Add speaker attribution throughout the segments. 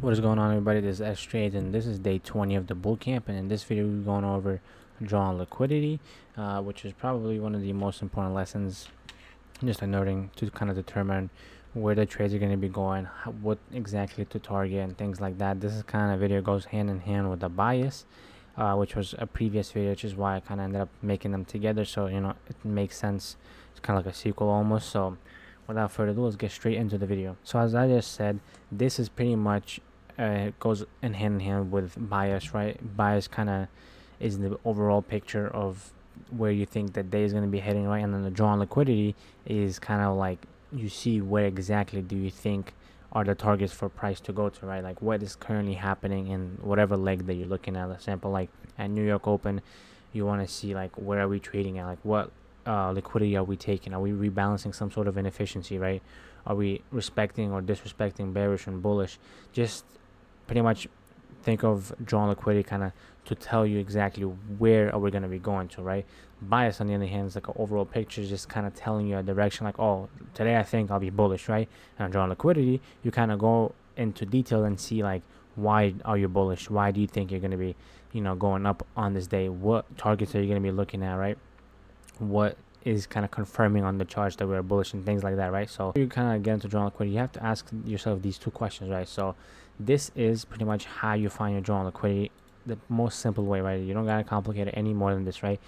Speaker 1: What is going on, everybody? This is S Trades, and this is day 20 of the bootcamp. And in this video, we're going over draw liquidity, which is probably one of the most important lessons, just noting to kind of determine where the trades are going to be going, what exactly to target, and things like that. This is kind of video goes hand in hand with the bias, which was a previous video, which is why I kind of ended up making them together. So it makes sense. It's kind of like a sequel almost. So without further ado, let's get straight into the video. So as I just said, this is pretty much goes in hand with bias, right? Bias kind of is the overall picture of where you think that day is going to be heading, right? And then the drawn liquidity is kind of like you see where exactly do you think are the targets for price to go to, right? Like what is currently happening in whatever leg that you're looking at. For example, like at New York Open, you want to see like where are we trading at, like what liquidity are we taking? Are we rebalancing some sort of inefficiency, right? Are we respecting or disrespecting bearish and bullish? Just pretty much think of drawn liquidity kind of to tell you exactly where are we going to be going to, right? Bias on the other hand is like an overall picture, just kind of telling you a direction, like, oh, today I think I'll be bullish, right? And drawn liquidity, you kind of go into detail and see like why are you bullish, why do you think you're going to be going up on this day, what targets are you going to be looking at, right? What is kind of confirming on the charts that we're bullish and things like that, right? So you kind of get into drawn liquidity, you have to ask yourself these two questions, right? So this is pretty much how you find your drawn liquidity, the most simple way, right? You don't gotta complicate it any more than this, right?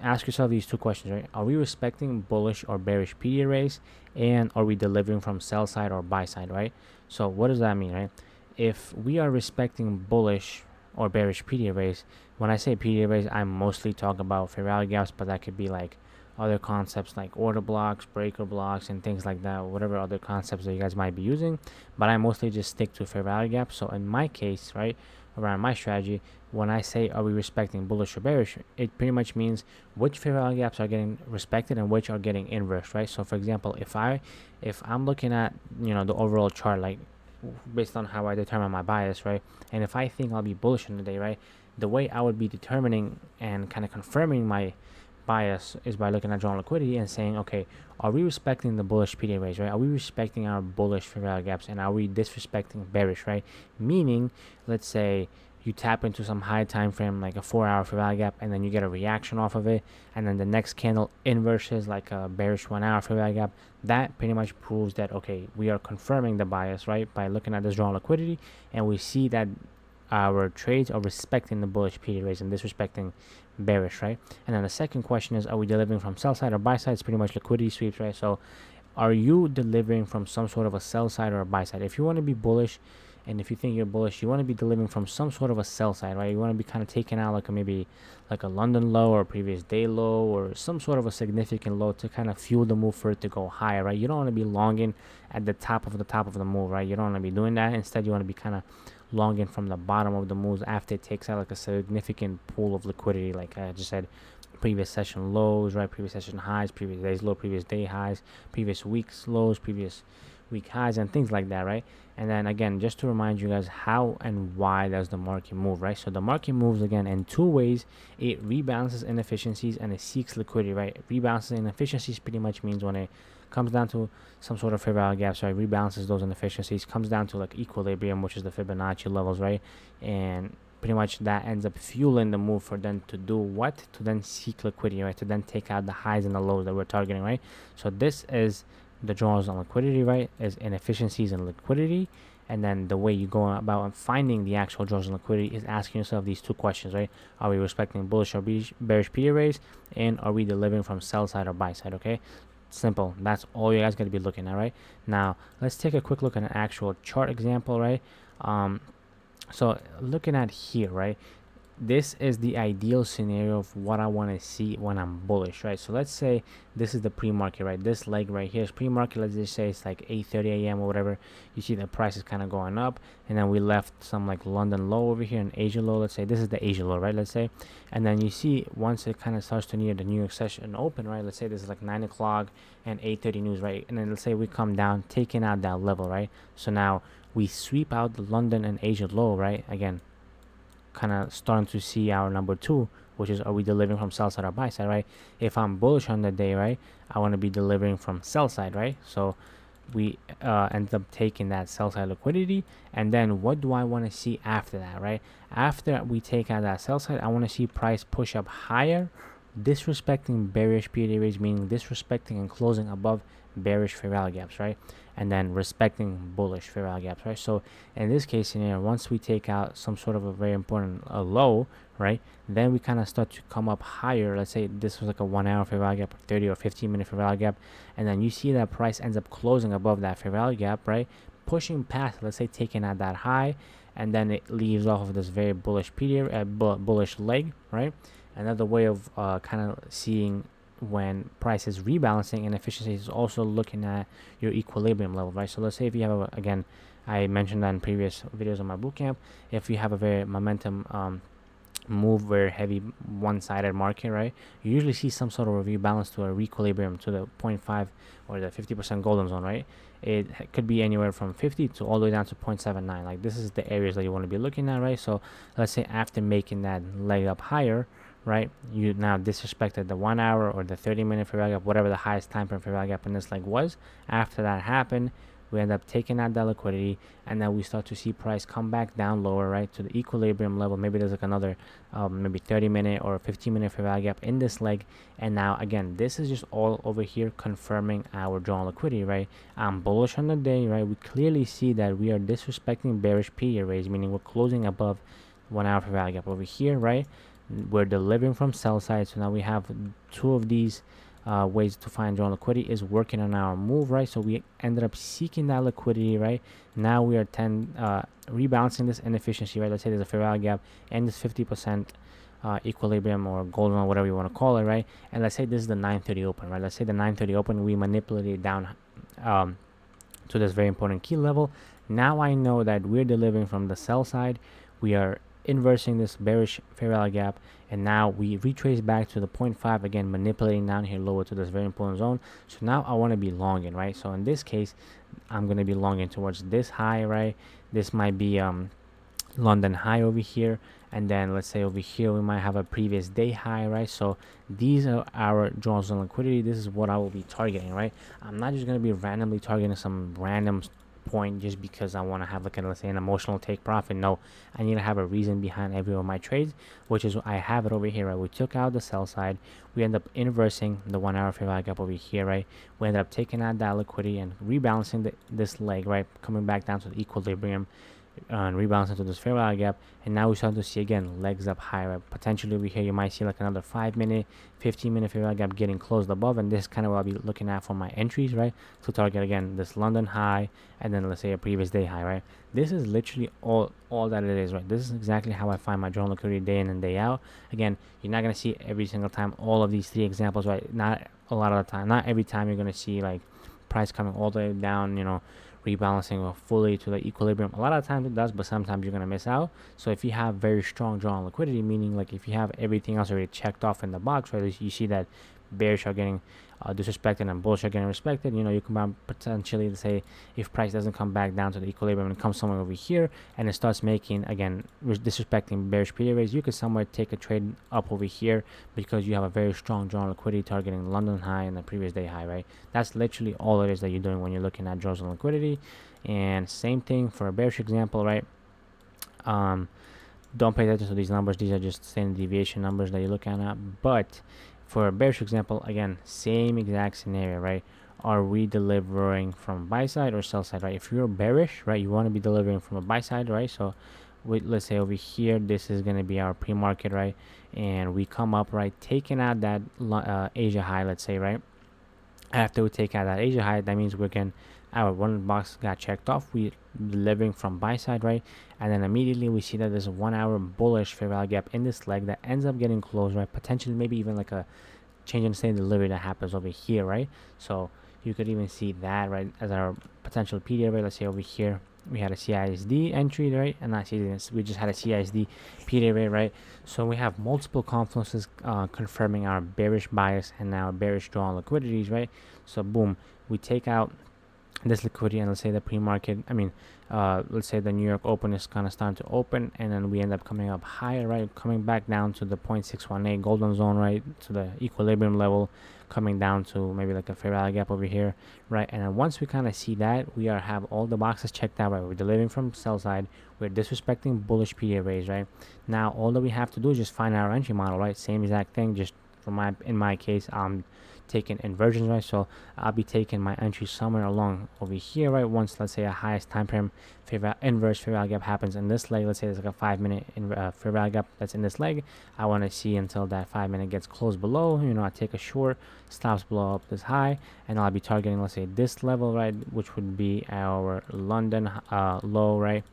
Speaker 1: Ask yourself these two questions, right? Are we respecting bullish or bearish PD arrays, and are we delivering from sell side or buy side, right? So what does that mean, right? If we are respecting bullish or bearish PD arrays, when I say PD arrays, I'm mostly talking about fair value gaps, but that could be like other concepts like order blocks, breaker blocks, and things like that, whatever other concepts that you guys might be using. But I mostly just stick to fair value gaps. So in my case, right, around my strategy, when I say are we respecting bullish or bearish, it pretty much means which fair value gaps are getting respected and which are getting inversed, right? So for example, if I'm looking at the overall chart, like based on how I determine my bias, right, and if I think I'll be bullish in the day, right, the way I would be determining and kind of confirming my bias is by looking at drawn liquidity and saying, okay, are we respecting the bullish PD arrays, right? Are we respecting our bullish fair value gaps, and are we disrespecting bearish, right? Meaning, let's say you tap into some high time frame like a 4-hour fair value gap, and then you get a reaction off of it, and then the next candle inverses like a bearish 1-hour fair value gap. That pretty much proves that, okay, we are confirming the bias, right, by looking at this drawn liquidity, and we see that our trades are respecting the bullish PD arrays and disrespecting bearish, right? And then the second question is, are we delivering from sell side or buy side? It's pretty much liquidity sweeps, right? So are you delivering from some sort of a sell side or a buy side? If you want to be bullish, and if you think you're bullish, you want to be delivering from some sort of a sell side, right? You want to be kind of taking out like maybe like a London low or a previous day low or some sort of a significant low to kind of fuel the move for it to go higher, right? You don't want to be longing at the top of the move, right? You don't want to be doing that. Instead, you want to be kind of longing from the bottom of the moves after it takes out like a significant pool of liquidity, like I just said, previous session lows, right? Previous session highs, previous days low, previous day highs, previous week's lows, previous week highs, and things like that, right? And then again, just to remind you guys how and why does the market move, right? So the market moves again in two ways. It rebalances inefficiencies and it seeks liquidity, right? Rebalances inefficiencies pretty much means when it comes down to some sort of fair value gap, so it rebalances those inefficiencies, comes down to like equilibrium, which is the Fibonacci levels, right? And pretty much that ends up fueling the move for them to do what? To then seek liquidity, right? To then take out the highs and the lows that we're targeting, right? So this is the draws on liquidity, right? Is inefficiencies and liquidity. And then the way you go about finding the actual draws on liquidity is asking yourself these two questions, right? Are we respecting bullish or bearish P arrays? And are we delivering from sell side or buy side, okay? Simple. That's all you guys got to be looking at, right? Now, let's take a quick look at an actual chart example, right? So looking at here, right, this is the ideal scenario of what I want to see when I'm bullish, right? So let's say this is the pre-market, right? This leg right here is pre-market. Let's just say it's like 8:30 a.m. or whatever. You see the price is kind of going up, and then we left some like London low over here and Asia low. Let's say this is the Asia low, right? Let's say, and then you see once it kind of starts to near the New York session open, right? Let's say this is like 9 o'clock and 8:30 news, right? And then let's say we come down, taking out that level, right? So now we sweep out the London and Asia low, right? Again, kind of starting to see our number two, which is, are we delivering from sell side or buy side, right? If I'm bullish on the day, right, I want to be delivering from sell side, right? So we ended up taking that sell side liquidity. And then what do I want to see after that, right? After we take out that sell side, I want to see price push up higher, disrespecting bearish period average, meaning disrespecting and closing above bearish fair value gaps, right? And then respecting bullish fair value gaps, right? So in this case scenario, once we take out some sort of a very important low, right, then we kind of start to come up higher. Let's say this was like a 1 hour fair value gap, or 30 or 15-minute fair value gap, and then you see that price ends up closing above that fair value gap, right, pushing past, let's say, taking out that high, and then it leaves off of this very bullish period, bullish leg, right? Another way of kind of seeing when price is rebalancing and efficiency is also looking at your equilibrium level, right? So let's say if you have again, I mentioned that in previous videos on my bootcamp, if you have a very momentum move, very heavy one-sided market, right, you usually see some sort of a rebalance to a equilibrium to the 0.5 or the 50% golden zone, right? It could be anywhere from 50 to all the way down to 0.79. Like, this is the areas that you want to be looking at, right? So let's say after making that leg up higher, right, you now disrespected the 1 hour or the 30-minute fair value gap, whatever the highest time frame fair value gap in this leg was. After that happened, we end up taking out that liquidity, and then we start to see price come back down lower, right, to the equilibrium level. Maybe there's like another maybe 30-minute or 15-minute fair value gap in this leg, and now again, this is just all over here confirming our drawn liquidity, right? I'm bullish on the day, right? We clearly see that we are disrespecting bearish period raise, meaning we're closing above 1 hour fair value gap over here, right? We're delivering from sell side, so now we have two of these ways to find drawn liquidity is working on our move, right? So we ended up seeking that liquidity, right? Now we are rebalancing this inefficiency, right? Let's say there's a fair value gap and this 50% equilibrium or golden or whatever you want to call it, right? And let's say this is the 930 open, right? Let's say the 930 open, we manipulate it down to this very important key level. Now I know that we're delivering from the sell side. We are inversing this bearish fair value gap, and now we retrace back to the 0.5, again manipulating down here lower to this very important zone. So now I want to be longing, right? So in this case, I'm going to be longing towards this high, right? This might be London high over here, and then let's say over here we might have a previous day high, right? So these are our draws on liquidity. This is what I will be targeting, right? I'm not just going to be randomly targeting some random point just because I want to have, like, let's say, an emotional take profit. No, I need to have a reason behind every one of my trades, which is I have it over here, right? We took out the sell side, we end up inversing the 1 hour fair value gap over here, right? We ended up taking out that liquidity and rebalancing this leg, right, coming back down to the equilibrium and rebalancing to this fair value gap, and now we start to see again legs up higher, right? Potentially over here you might see like another 5-minute 15-minute fair value gap getting closed above, and this is kind of what I'll be looking at for my entries, right? To target again this London high, and then let's say a previous day high, right? This is literally all that it is, right? This is exactly how I find my drawn liquidity day in and day out. Again, you're not going to see every single time all of these 3 examples, right? Not a lot of the time, not every time you're going to see like price coming all the way down, rebalancing fully to the equilibrium. A lot of times it does, but sometimes you're going to miss out. So if you have very strong drawn liquidity, meaning like if you have everything else already checked off in the box, right, you see that bearish are getting disrespected and bullish are getting respected, you can potentially say if price doesn't come back down to the equilibrium and comes somewhere over here and it starts making again disrespecting bearish period raise, you could somewhere take a trade up over here because you have a very strong drawn liquidity targeting London high and the previous day high, right? That's literally all it is that you're doing when you're looking at draws on liquidity. And same thing for a bearish example, right? Don't pay attention to these numbers, these are just standard deviation numbers that you're looking at. But for a bearish example, again, same exact scenario, right? Are we delivering from buy side or sell side, right? If you're bearish, right, you want to be delivering from a buy side, right? So let's say over here, this is going to be our pre-market, right? And we come up, right, taking out that Asia high, let's say, right? After we take out that Asia high, that means our one box got checked off. We delivering from buy side, right? And then immediately we see that there's a 1 hour bullish fair value gap in this leg that ends up getting closed, right? Potentially maybe even like a change in state delivery that happens over here, right? So you could even see that, right, as our potential PDA, right? Let's say over here we had a CISD entry, right? And not CISD, we just had a CISD PDA, right? So we have multiple confluences confirming our bearish bias and our bearish drawn liquidities, right? So boom, we take out this liquidity, and let's say the pre-market, let's say the New York Open is kind of starting to open, and then we end up coming up higher, right, coming back down to the 0.618 golden zone, right, to the equilibrium level, coming down to maybe like a fair value gap over here, right. And then once we kind of see that, we have all the boxes checked out, right, we're delivering from sell side, we're disrespecting bullish PDA raise, right. Now all that we have to do is just find our entry model, right, same exact thing, just in my case, taking inversions, right. So I'll be taking my entry somewhere along over here, right. Once, let's say, a highest time frame inverse fair value gap happens in this leg, let's say there's like a 5-minute fair value gap that's in this leg, I want to see until that 5-minute gets closed below. I take a short, stops below up this high, and I'll be targeting, let's say, this level, right, which would be our London low, right.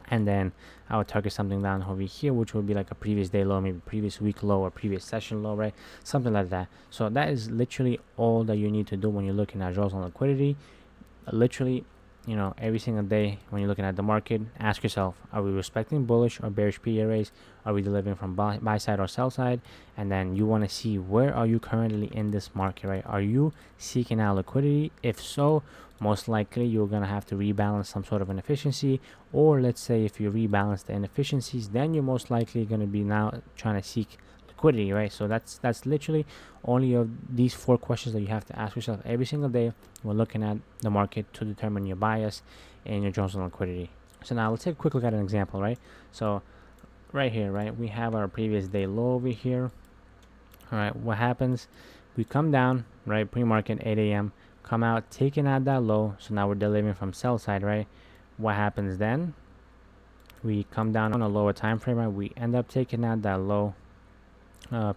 Speaker 1: And then I would target something down over here, which would be like a previous day low, maybe previous week low or previous session low, right? Something like that. So that is literally all that you need to do when you're looking at draws on liquidity. Literally, every single day when you're looking at the market, ask yourself, are we respecting bullish or bearish PE raise? Are we delivering from buy side or sell side? And then you want to see, where are you currently in this market, right? Are you seeking out liquidity? If so, most likely you're going to have to rebalance some sort of inefficiency, or let's say if you rebalance the inefficiencies, then you're most likely going to be now trying to seek liquidity, right? So that's literally only of these 4 questions that you have to ask yourself every single day when looking at the market to determine your bias and your Jones on liquidity. So now let's take a quick look at an example, right? So right here, right, we have our previous day low over here. All right, what happens? We come down, right, pre-market 8 a.m., come out, taking out that low. So now we're delivering from sell side, right? What happens then? We come down on a lower time frame, right? We end up taking out that low,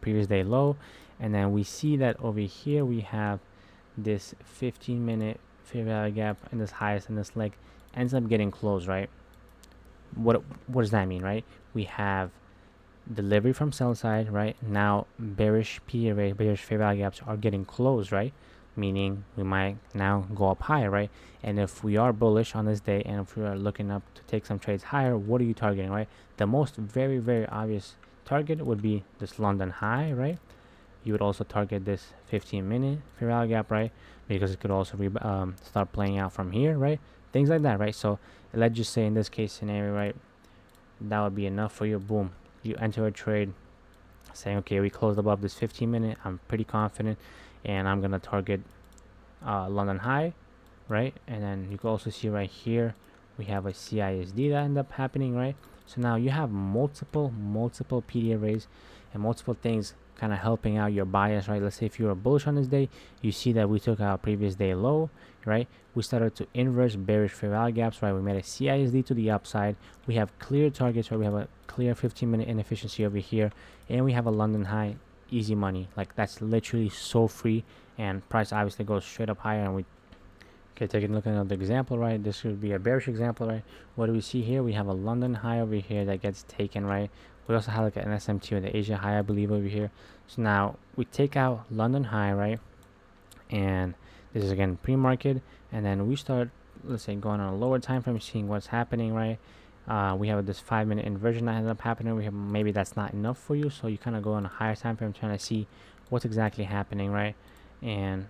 Speaker 1: previous day low, and then we see that over here we have this 15-minute fair value gap, and this highest in this leg ends up getting closed, right? What does that mean, right? We have delivery from sell side, right? Now bearish PE rate, bearish fair value gaps are getting closed, right? Meaning we might now go up higher, right? And if we are bullish on this day, and if we are looking up to take some trades higher, what are you targeting, right? The most very, very obvious target would be this London high, right? You would also target this 15-minute fair value gap, right? Because it could also start playing out from here, right? Things like that, right? So let's just say in this case scenario, right, that would be enough for you. Boom, you enter a trade saying, okay, we closed above this 15-minute. I'm pretty confident, and I'm gonna target London high, right? And then you can also see right here we have a CISD that end up happening, right? So now you have multiple PD arrays and multiple things kind of helping out your bias, right? Let's say if you were bullish on this day, you see that we took our previous day low, right? We started to inverse bearish fair value gaps, right? We made a CISD to the upside. We have clear targets, right? We have a clear 15-minute inefficiency over here, and we have a London high, easy money. Like, that's literally so free, and price obviously goes straight up higher. And okay, taking a look at another example, right? This would be a bearish example, right? What do we see here? We have a London high over here that gets taken, right? We also have like an SMT or the Asia high, I believe, over here. So now we take out London high, right? And this is again pre-market, and then we start, let's say, going on a lower time frame, seeing what's happening, right? We have this 5-minute inversion that ends up happening. We have, maybe that's not enough for you, so you kind of go on a higher time frame, trying to see what's exactly happening, right? And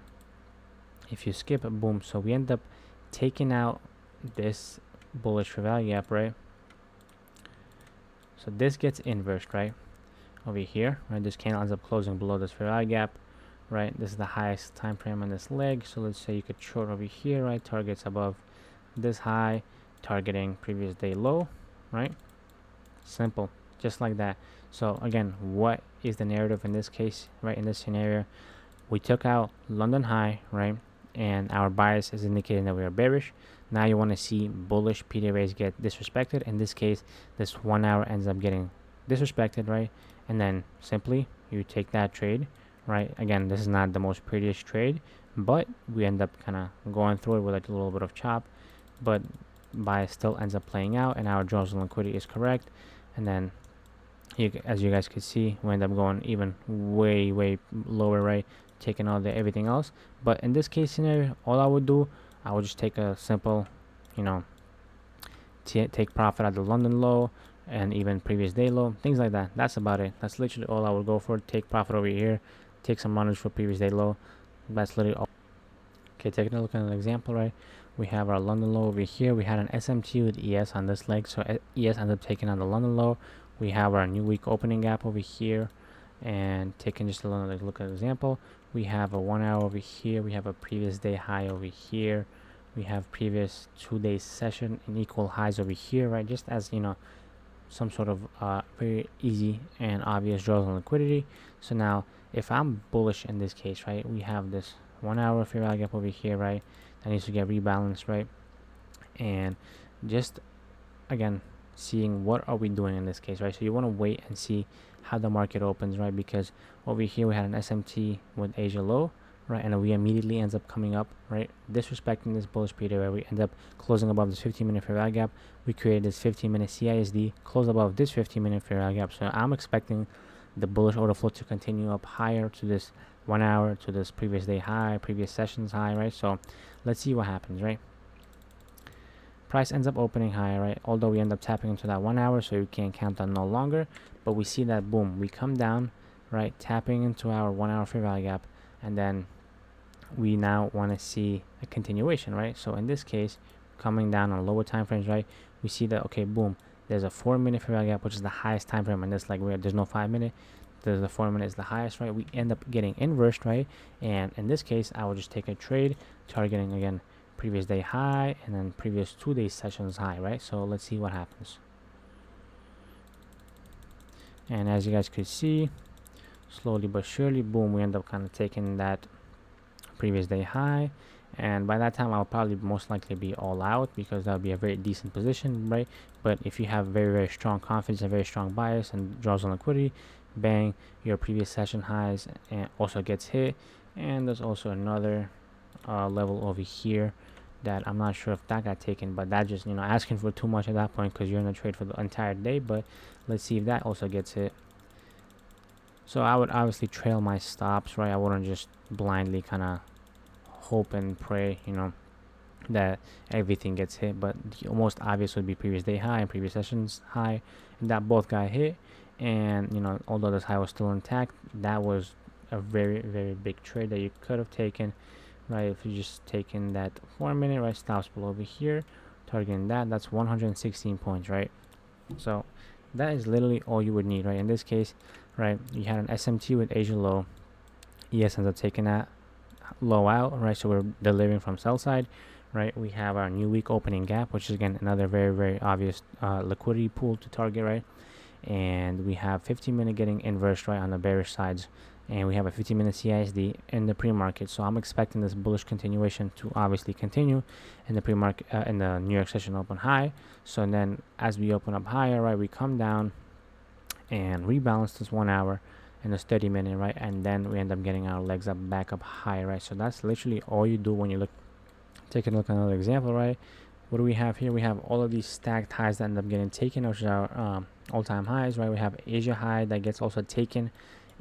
Speaker 1: if you skip it, boom, so we end up taking out this bullish fair value gap, right? So this gets inversed, right, over here, right? This candle ends up closing below this fair value gap, right? This is the highest time frame on this leg. So let's say you could short over here, right? Targets above this high, targeting previous day low, right? Simple, just like that. So again, what is the narrative in this case, right? In this scenario, we took out London high, right? And our bias is indicating that we are bearish. Now you want to see bullish PD rays get disrespected. In this case, this 1 hour ends up getting disrespected, right? And then simply you take that trade, right? Again, this is not the most prettiest trade, but we end up kind of going through it with like a little bit of chop, but bias still ends up playing out, and our draws on liquidity is correct. And then as you guys could see, we end up going even way lower, right? Taking all the everything else. But in this case scenario, all I would do, I would just take a simple, take profit at the London low and even previous day low, things like that. That's about it. That's literally all I would go for. Take profit over here, take some money for previous day low. That's literally all. Okay. Okay, taking a look at an example, right? We have our London low over here. We had an SMT with ES on this leg, so ES ends up taking on the London low. We have our new week opening gap over here, and taking just a little look at an example, we have a 1 hour over here. We have a previous day high over here. We have previous 2 day session and equal highs over here, right? Just as some sort of very easy and obvious draws on liquidity. So now, if I'm bullish in this case, right, we have this 1 hour fair value gap over here, right? That needs to get rebalanced, right? And just again, seeing what are we doing in this case, right? So you want to wait and see how the market opens, right? Because over here we had an SMT with Asia low, right? And we immediately ends up coming up, right? Disrespecting this bullish period where we end up closing above this 15-minute fair value gap. We created this 15-minute CISD, close above this 15-minute fair value gap. So I'm expecting the bullish order flow to continue up higher to this 1 hour, to this previous day high, previous sessions high, right? So let's see what happens, right? Price ends up opening higher, right? Although we end up tapping into that 1 hour, so we can't count on no longer. But we see that, boom, we come down, right? Tapping into our 1 hour fair value gap. And then we now want to see a continuation, right? So in this case, coming down on lower time frames, right? We see that, okay, boom, there's a 4-minute fair value gap, which is the highest time frame. And this, like, there's no 5-minute. There's the 4-minute is the highest, right? We end up getting inversed, right? And in this case, I will just take a trade targeting, again, previous day high and then previous 2 day sessions high, right? So let's see what happens. And as you guys could see, slowly but surely, boom, we end up kind of taking that previous day high, and by that time I'll probably most likely be all out, because that would be a very decent position, right? But if you have very, very strong confidence and very strong bias and draws on liquidity, bang, your previous session highs and also gets hit. And there's also another level over here that I'm not sure if that got taken, but that just asking for too much at that point, because you're in a trade for the entire day. But let's see if that also gets hit. So I would obviously trail my stops, right? I wouldn't just blindly kind of hope and pray, that everything gets hit. But the most obvious would be previous day high and previous sessions high, and that both got hit. And although this high was still intact, that was a very, very big trade that you could have taken, right? If you just taken that 4-minute, right, stops below over here, targeting that's 116 points, right? So that is literally all you would need, right? In this case, right, you had an SMT with Asia low. ES ends up taking that low out, right? So we're delivering from sell side, right? We have our new week opening gap, which is again another very, very obvious liquidity pool to target, right? And we have 15-minute getting inversed, right, on the bearish sides, and we have a 15-minute CISD in the pre-market. So I'm expecting this bullish continuation to obviously continue in the pre-market, in the New York session open high. So then as we open up higher, right, we come down and rebalance this 1 hour and this 30-minute, right? And then we end up getting our legs up back up high, right? So that's literally all you do when you take a look at another example, right? What do we have here? We have all of these stacked highs that end up getting taken, which is our all-time highs, right? We have Asia high that gets also taken.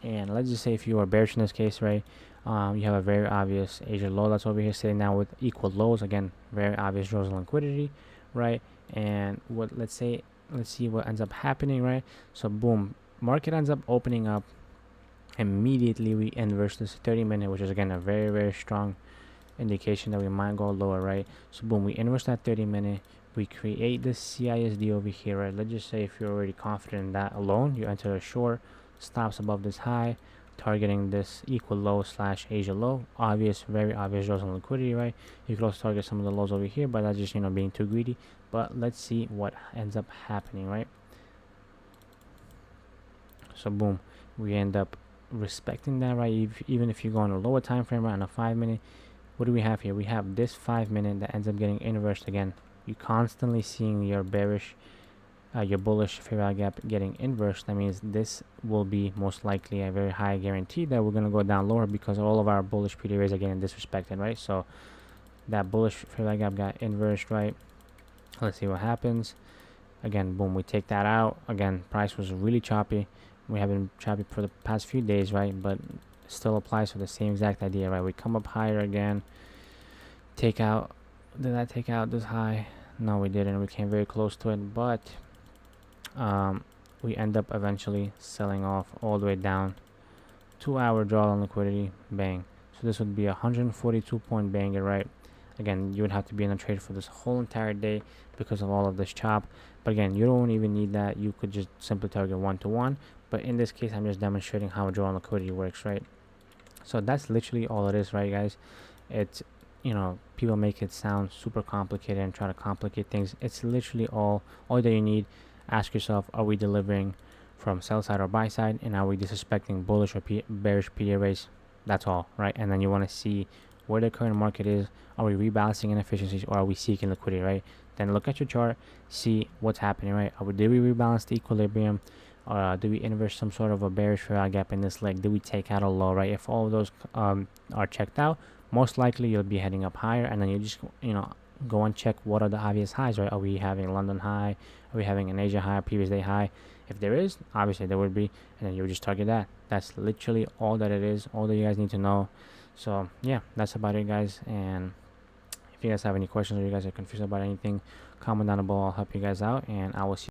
Speaker 1: And let's just say if you are bearish in this case, right, you have a very obvious Asia low that's over here sitting now with equal lows. Again, very obvious draws on liquidity, right? And let's see what ends up happening, right? So boom, market ends up opening up. Immediately we inverse this 30-minute, which is again a very, very strong indication that we might go lower, right? So boom, we inverse that 30-minute. We create this CISD over here, right? Let's just say if you're already confident in that alone, you enter a short, stops above this high, targeting this equal low / Asia low. Obvious, very obvious draws on liquidity, right? You could also target some of the lows over here, but that's just being too greedy. But let's see what ends up happening, right? So boom, we end up respecting that, right? Even if you go on a lower time frame, right, on a 5-minute, what do we have here? We have this 5-minute that ends up getting inversed again. You're constantly seeing your bearish, your bullish fair value gap getting inversed. That means this will be most likely a very high guarantee that we're going to go down lower, because all of our bullish PDRs are getting disrespected, right? So that bullish fair value gap got inversed, right? Let's see what happens. Again, boom, we take that out. Again, price was really choppy. We have been choppy for the past few days, right? But still applies for the same exact idea, right? We come up higher again, take out. Did I take out this high? No, we didn't. We came very close to it, but we end up eventually selling off all the way down. 2 hour draw on liquidity, bang. So this would be a 142 point banger, right? Again, you would have to be in a trade for this whole entire day because of all of this chop. But again, you don't even need that. You could just simply target 1-to-1. But in this case, I'm just demonstrating how drawing liquidity works, right? So that's literally all it is, right, guys? It's, people make it sound super complicated and try to complicate things. It's literally all that you need. Ask yourself, are we delivering from sell side or buy side, and are we disrespecting bullish or bearish PA rates? That's all, right? And then you want to see where the current market is. Are we rebalancing inefficiencies, or are we seeking liquidity, right? Then look at your chart, see what's happening, right? Did we rebalance the equilibrium? Do we inverse some sort of a bearish fair value gap in this leg? Do we take out a low, right? If all of those are checked out, most likely you'll be heading up higher, and then you just go and check what are the obvious highs, right? Are we having London high? Are we having an Asia high, previous day high? If there is, obviously there would be, and then you would just target that. That's literally all that it is, all that you guys need to know. So yeah, that's about it, guys. And if you guys have any questions or you guys are confused about anything, comment down below. I'll help you guys out, and I will see